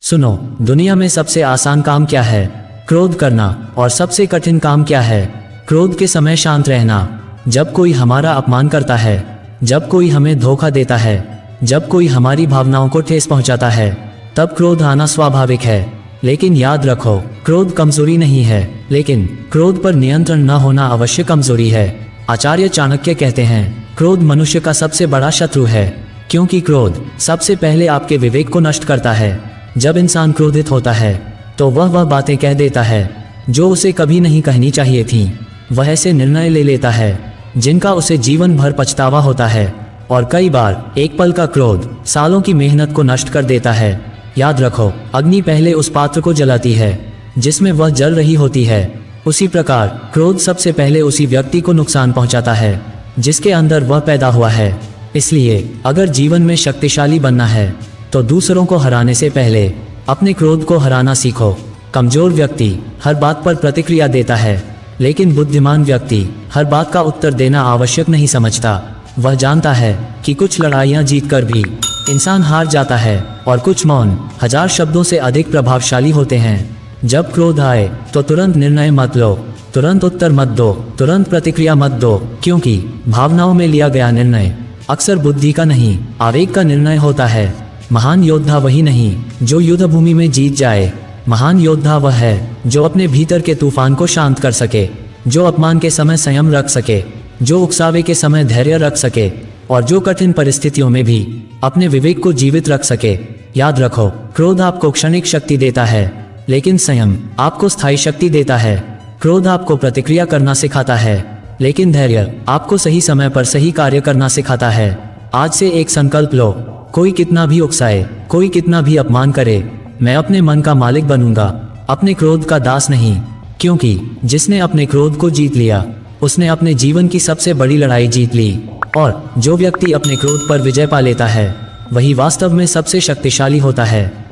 सुनो, दुनिया में सबसे आसान काम क्या है? क्रोध करना। और सबसे कठिन काम क्या है? क्रोध के समय शांत रहना। जब कोई हमारा अपमान करता है, जब कोई हमें धोखा देता है, जब कोई हमारी भावनाओं को ठेस पहुंचाता है, तब क्रोध आना स्वाभाविक है। लेकिन याद रखो, क्रोध कमजोरी नहीं है, लेकिन क्रोध पर नियंत्रण न होना अवश्य कमजोरी है। आचार्य चाणक्य कहते हैं, क्रोध मनुष्य का सबसे बड़ा शत्रु है, क्योंकि क्रोध सबसे पहले आपके विवेक को नष्ट करता है। जब इंसान क्रोधित होता है तो वह बातें कह देता है जो उसे कभी नहीं कहनी चाहिए थी। वह ऐसे निर्णय ले लेता है जिनका उसे जीवन भर पछतावा होता है, और कई बार एक पल का क्रोध सालों की मेहनत को नष्ट कर देता है। याद रखो, अग्नि पहले उस पात्र को जलाती है जिसमें वह जल रही होती है। उसी प्रकार क्रोध सबसे पहले उसी व्यक्ति को नुकसान पहुंचाता है जिसके अंदर वह पैदा हुआ है। इसलिए अगर जीवन में शक्तिशाली बनना है तो दूसरों को हराने से पहले अपने क्रोध को हराना सीखो। कमजोर व्यक्ति हर बात पर प्रतिक्रिया देता है, लेकिन बुद्धिमान व्यक्ति हर बात का उत्तर देना आवश्यक नहीं समझता। वह जानता है कि कुछ लड़ाइयाँ जीतकर भी इंसान हार जाता है, और कुछ मौन 1000 शब्दों से अधिक प्रभावशाली होते हैं। जब क्रोध आए तो तुरंत निर्णय मत लो, तुरंत उत्तर मत दो, तुरंत प्रतिक्रिया मत दो, क्योंकि भावनाओं में लिया गया निर्णय अक्सर बुद्धि का नहीं, आवेग का निर्णय होता है। महान योद्धा वही नहीं जो युद्ध भूमि में जीत जाए। महान योद्धा वह है जो अपने भीतर के तूफान को शांत कर सके, जो अपमान के समय संयम रख सके, जो उकसावे के समय धैर्य रख सके, और जो कठिन परिस्थितियों में भी अपने विवेक को जीवित रख सके। याद रखो, क्रोध आपको क्षणिक शक्ति देता है, लेकिन संयम आपको स्थायी शक्ति देता है। क्रोध आपको प्रतिक्रिया करना सिखाता है, लेकिन धैर्य आपको सही समय पर सही कार्य करना सिखाता है। आज से एक संकल्प लो, कोई कितना भी उकसाए, कोई कितना भी अपमान करे, मैं अपने मन का मालिक बनूंगा, अपने क्रोध का दास नहीं। क्योंकि जिसने अपने क्रोध को जीत लिया उसने अपने जीवन की सबसे बड़ी लड़ाई जीत ली। और जो व्यक्ति अपने क्रोध पर विजय पा लेता है वही वास्तव में सबसे शक्तिशाली होता है।